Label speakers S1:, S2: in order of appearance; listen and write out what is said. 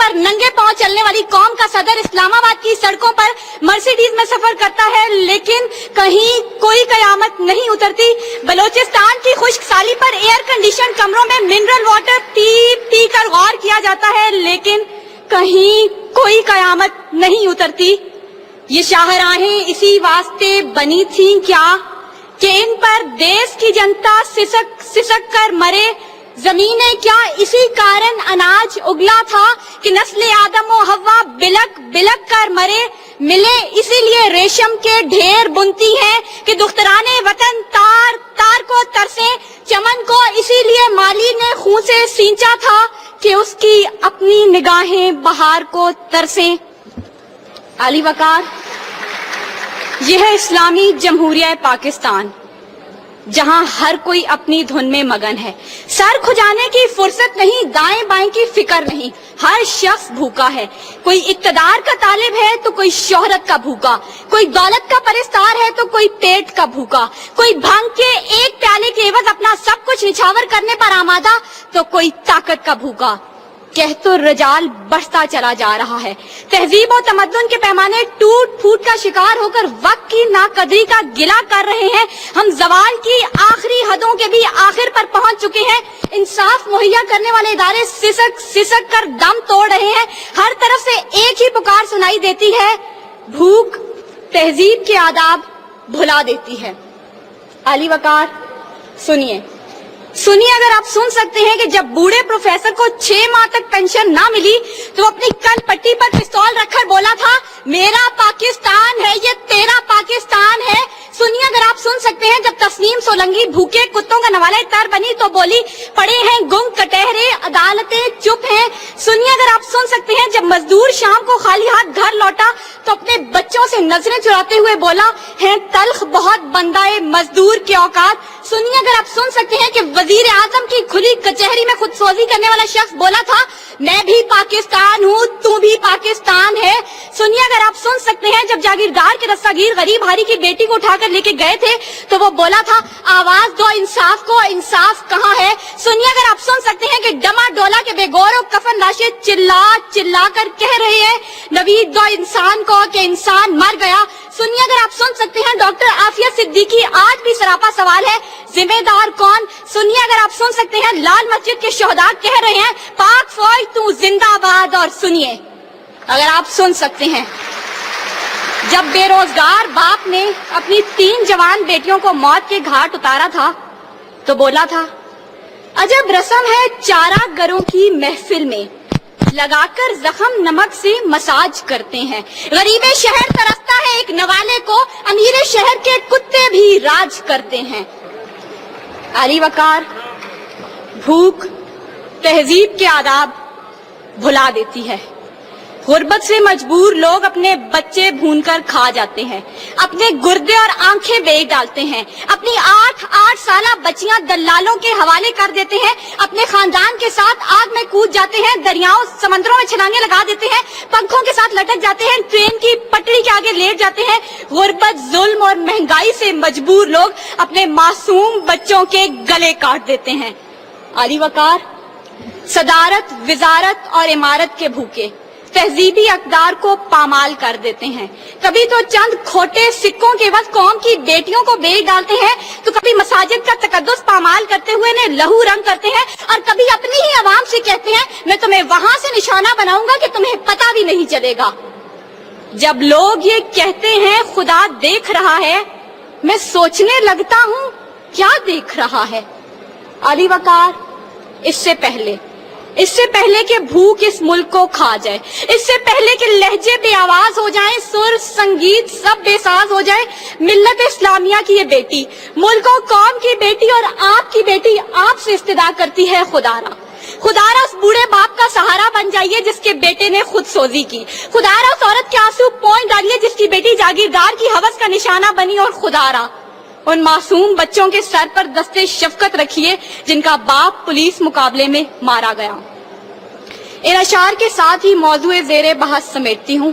S1: پر ننگے پاؤں چلنے والی قوم کا صدر اسلام آباد کی سڑکوں پر مرسیڈیز میں سفر کرتا ہے لیکن کہیں کوئی قیامت نہیں اترتی. بلوچستان کی خشک سالی پر ایئر کنڈیشن کمروں میں منرل واٹر پی پی کر غور کیا جاتا ہے لیکن کہیں کوئی قیامت نہیں اترتی. یہ شاہراہیں اسی واسطے بنی تھیں کیا کہ ان پر دیس کی جنتا سسک سسک کر مرے. زمینیں کیا اسی کارن اناج اگلا تھا کہ نسل آدم و حوا بلک بلک کر مرے. ملے اسی لیے ریشم کے ڈھیر بنتی ہیں کہ دخترانے وطن تار تار کو ترسیں. چمن کو اسی لیے مالی نے خون سے سینچا تھا کہ اس کی اپنی نگاہیں بہار کو ترسیں. علی وقار، یہ ہے اسلامی جمہوریہ پاکستان جہاں ہر کوئی اپنی دھن میں مگن ہے. سر کھجانے کی فرصت نہیں، دائیں بائیں کی فکر نہیں. ہر شخص بھوکا ہے. کوئی اقتدار کا طالب ہے تو کوئی شہرت کا بھوکا، کوئی دولت کا پرستار ہے تو کوئی پیٹ کا بھوکا، کوئی بھنگ کے ایک پیالے کے عوض اپنا سب کچھ نچھاور کرنے پر آمادہ تو کوئی طاقت کا بھوکا. کہہ تو رجال بڑھتا چلا جا رہا ہے. تہذیب و تمدن کے پیمانے ٹوٹ پھوٹ کا شکار ہو کر وقت کی ناقدری کا گلہ کر رہے ہیں. ہم زوال کی آخری حدوں کے بھی آخر پر پہنچ چکے ہیں. انصاف مہیا کرنے والے ادارے سسک سسک کر دم توڑ رہے ہیں. ہر طرف سے ایک ہی پکار سنائی دیتی ہے، بھوک تہذیب کے آداب بھلا دیتی ہے. علی وقار، سنیے سنیے، اگر آپ سن سکتے ہیں کہ جب بوڑھے پروفیسر کو 6 ماہ تک پینشن نہ ملی تو وہ اپنی کل پٹی پر پستول رکھ کر بولا تھا، میرا پاکستان ہے یہ تیرا پاکستان ہے. سنیے اگر آپ سن سکتے ہیں جب تسنیم سولنگی بھوکے کتوں کا نوالہ تر بنی تو بولی، پڑے ہیں گنگ کٹہرے عدالتیں چپ ہیں. سنیے اگر آپ سن سکتے ہیں جب مزدور شام کو خالی ہاتھ گھر لوٹا تو اپنے بچوں سے نظریں چراتے ہوئے بولا، ہیں تلخ بہت بندائے مزدور کے اوقات. سنیے اگر آپ سن سکتے ہیں کہ وزیر اعظم کی کھلی کچہری میں خود سوزی کرنے والا شخص بولا تھا، میں بھی پاکستان ہوں تو بھی پاکستان ہے. سنیے اگر آپ سن سکتے ہیں جب جاگیردار کے رستاگیر غریب ہاری کی بیٹی کو اٹھا کر لے کے گئے تھے تو وہ بولا تھا، آواز دو انصاف کو، انصاف کہاں ہے. سنیے اگر آپ سن سکتے ہیں کہ ڈما ڈولا کے بے گور و کفن لاشیں چلا چلا کر کہہ رہے ہیں، نوید دو انسان کو کہ انسان مر گیا. سنیے اگر آپ سن سکتے ہیں ڈاکٹر عافیہ صدیقی آج بھی سراپا سوال ہے، ذمہ دار کون. سنیے اگر آپ سن سکتے ہیں لال مسجد کے شہداء کہہ رہے ہیں، پاک فوج تو زندہ باد. اور سنیے اگر آپ سن سکتے ہیں جب بے روزگار باپ نے اپنی 3 جوان بیٹیوں کو موت کے گھاٹ اتارا تھا تو بولا تھا، عجب رسم ہے چارہ گروں کی محفل میں، لگا کر زخم نمک سے مساج کرتے ہیں. غریب شہر ترستا ہے ایک نوالے کو، امیر شہر کے کتے بھی راج کرتے ہیں. علی وقار، بھوک تہذیب کے آداب بھلا دیتی ہے. غربت سے مجبور لوگ اپنے بچے بھون کر کھا جاتے ہیں، اپنے گردے اور آنکھیں بیچ ڈالتے ہیں، اپنی 8 سالہ بچیاں دلالوں کے حوالے کر دیتے ہیں، اپنے خاندان کے ساتھ آگ میں کود جاتے ہیں، دریاؤں سمندروں میں چھلانگیں لگا دیتے ہیں، پنکھوں کے ساتھ لٹک جاتے ہیں، ٹرین کی پٹری کے آگے لیٹ جاتے ہیں. غربت، ظلم اور مہنگائی سے مجبور لوگ اپنے معصوم بچوں کے گلے کاٹ دیتے ہیں. علی وقار، صدارت، وزارت اور عمارت کے بھوکے تہذیبی اقدار کو پامال کر دیتے ہیں. کبھی تو چند کھوٹے سکوں کے وقت قوم کی بیٹیوں کو بیچ ڈالتے ہیں تو کبھی مساجد کا تقدس پامال کرتے ہوئے انہیں لہو رنگ کرتے ہیں اور کبھی اپنی ہی عوام سے کہتے ہیں، میں تمہیں وہاں سے نشانہ بناؤں گا کہ تمہیں پتہ بھی نہیں چلے گا. جب لوگ یہ کہتے ہیں خدا دیکھ رہا ہے، میں سوچنے لگتا ہوں کیا دیکھ رہا ہے. علی وقار، اس سے پہلے کہ بھوک اس ملک کو کھا جائے، اس سے پہلے کہ لہجے بے آواز ہو جائیں، سر سنگیت سب بے ساز ہو جائے، ملت اسلامیہ کی یہ بیٹی، ملک و قوم کی بیٹی اور آپ کی بیٹی آپ سے استدعا کرتی ہے، خدارا اس بوڑھے باپ کا سہارا بن جائیے جس کے بیٹے نے خود سوزی کی. خدارا اس عورت کے آنسو پوئیں ڈالیے جس کی بیٹی جاگیردار کی ہوس کا نشانہ بنی. اور خدارا ان معصوم بچوں کے سر پر دستے شفقت رکھیے جن کا باپ پولیس مقابلے میں مارا گیا. ان اشعار کے ساتھ ہی موضوع زیر بحث سمیٹتی ہوں.